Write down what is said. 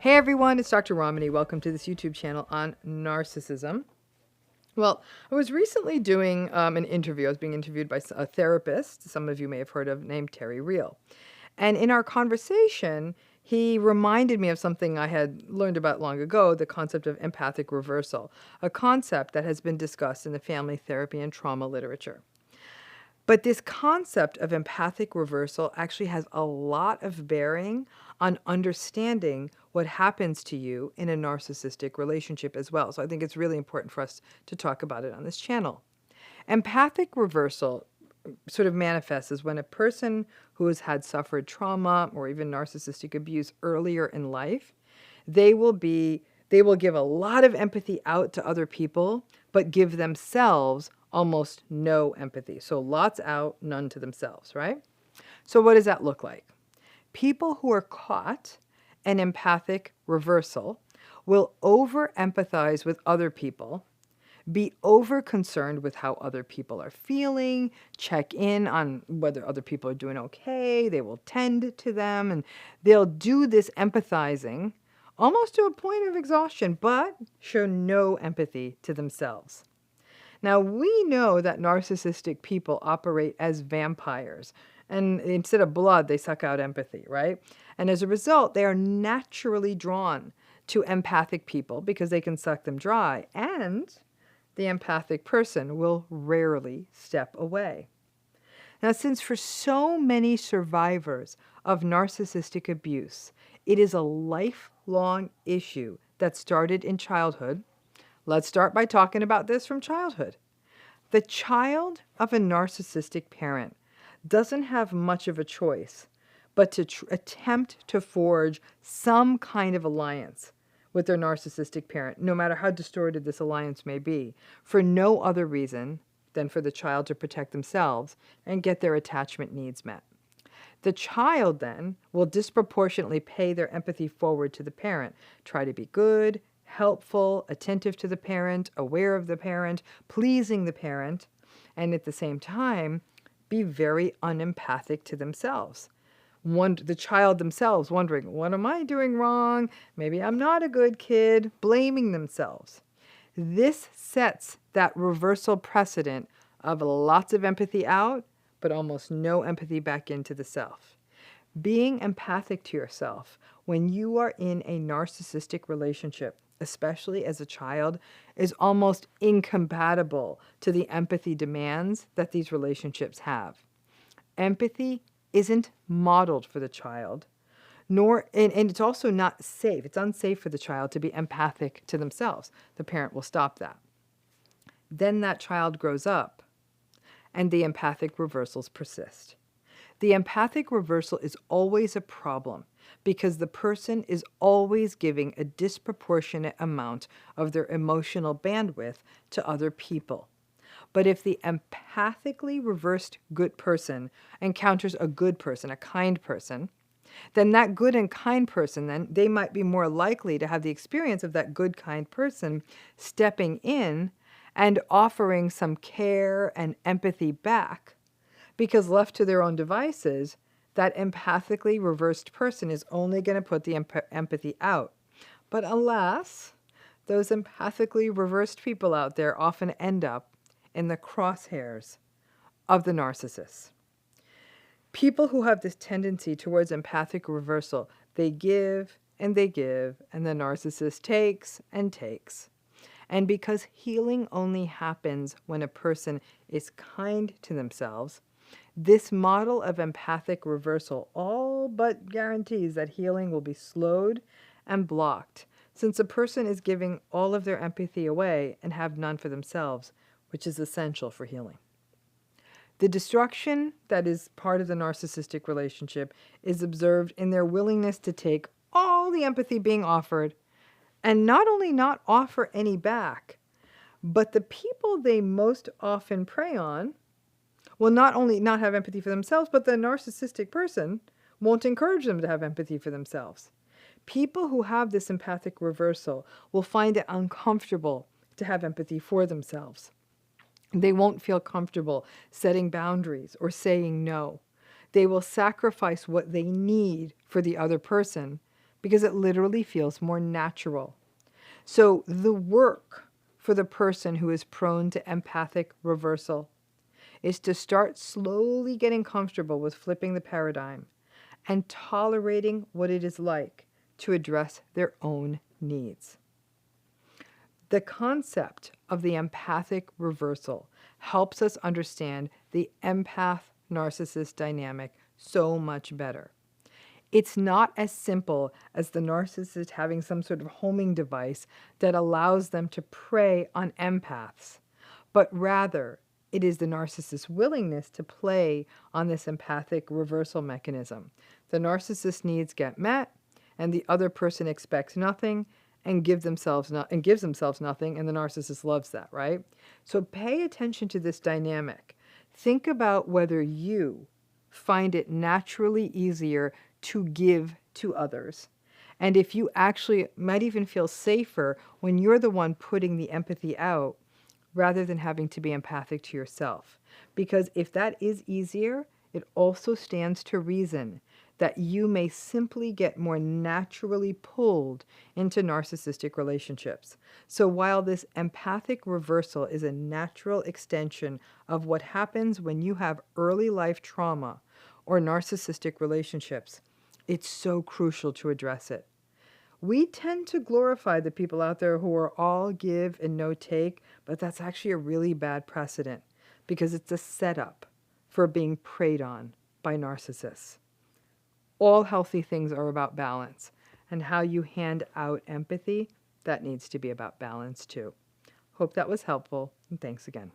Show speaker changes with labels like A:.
A: Hey everyone, it's Dr. Ramani. Welcome to this YouTube channel on narcissism. Well, I was recently doing an interview. I was being interviewed by a therapist, some of you may have heard of, named Terry Real. And in our conversation, he reminded me of something I had learned about long ago, the concept of empathic reversal, a concept that has been discussed in the family therapy and trauma literature. But this concept of empathic reversal actually has a lot of bearing on understanding what happens to you in a narcissistic relationship as well. So I think it's really important for us to talk about it on this channel. Empathic reversal sort of manifests as when a person who has had suffered trauma or even narcissistic abuse earlier in life, they will give a lot of empathy out to other people, but give themselves almost no empathy. So lots out, none to themselves, right? So what does that look like? People who are caught in empathic reversal will over-empathize with other people, be over-concerned with how other people are feeling, check in on whether other people are doing okay, they will tend to them, and they'll do this empathizing almost to a point of exhaustion, but show no empathy to themselves. Now, we know that narcissistic people operate as vampires, and instead of blood, they suck out empathy, right? And as a result, they are naturally drawn to empathic people because they can suck them dry, and the empathic person will rarely step away. Now, since for so many survivors of narcissistic abuse, it is a lifelong issue that started in childhood, let's start by talking about this from childhood. The child of a narcissistic parent doesn't have much of a choice but to attempt to forge some kind of alliance with their narcissistic parent, no matter how distorted this alliance may be, for no other reason than for the child to protect themselves and get their attachment needs met. The child then will disproportionately pay their empathy forward to the parent, try to be good, helpful, attentive to the parent, aware of the parent, pleasing the parent, and at the same time, be very unempathic to themselves. The child themselves wondering, what am I doing wrong? Maybe I'm not a good kid, blaming themselves. This sets that reversal precedent of lots of empathy out, but almost no empathy back into the self. Being empathic to yourself when you are in a narcissistic relationship, especially as a child, is almost incompatible to the empathy demands that these relationships have. Empathy isn't modeled for the child, and it's also not safe. It's unsafe for the child to be empathic to themselves. The parent will stop that. Then that child grows up, and the empathic reversals persist. The empathic reversal is always a problem because the person is always giving a disproportionate amount of their emotional bandwidth to other people. But if the empathically reversed good person encounters a good person, a kind person, then that good and kind person, then they might be more likely to have the experience of that good, kind person stepping in and offering some care and empathy back, because left to their own devices, that empathically reversed person is only going to put the empathy out. But alas, those empathically reversed people out there often end up in the crosshairs of the narcissist. People who have this tendency towards empathic reversal, they give, and the narcissist takes and takes. And because healing only happens when a person is kind to themselves, this model of empathic reversal all but guarantees that healing will be slowed and blocked, since a person is giving all of their empathy away and have none for themselves, which is essential for healing. The destruction that is part of the narcissistic relationship is observed in their willingness to take all the empathy being offered and not only not offer any back, but the people they most often prey on will not only not have empathy for themselves, but the narcissistic person won't encourage them to have empathy for themselves. People who have this empathic reversal will find it uncomfortable to have empathy for themselves. They won't feel comfortable setting boundaries or saying no. They will sacrifice what they need for the other person because it literally feels more natural. So the work for the person who is prone to empathic reversal is to start slowly getting comfortable with flipping the paradigm and tolerating what it is like to address their own needs. The concept of the empathic reversal helps us understand the empath-narcissist dynamic so much better. It's not as simple as the narcissist having some sort of homing device that allows them to prey on empaths, but rather it is the narcissist's willingness to play on this empathic reversal mechanism. The narcissist's needs get met, and the other person expects nothing and gives themselves nothing, and the narcissist loves that, right? So pay attention to this dynamic. Think about whether you find it naturally easier to give to others. And if you actually might even feel safer when you're the one putting the empathy out rather than having to be empathic to yourself. Because if that is easier, it also stands to reason that you may simply get more naturally pulled into narcissistic relationships. So while this empathic reversal is a natural extension of what happens when you have early life trauma or narcissistic relationships, it's so crucial to address it. We tend to glorify the people out there who are all give and no take, but that's actually a really bad precedent because it's a setup for being preyed on by narcissists. All healthy things are about balance, and how you hand out empathy, that needs to be about balance too. Hope that was helpful, and thanks again.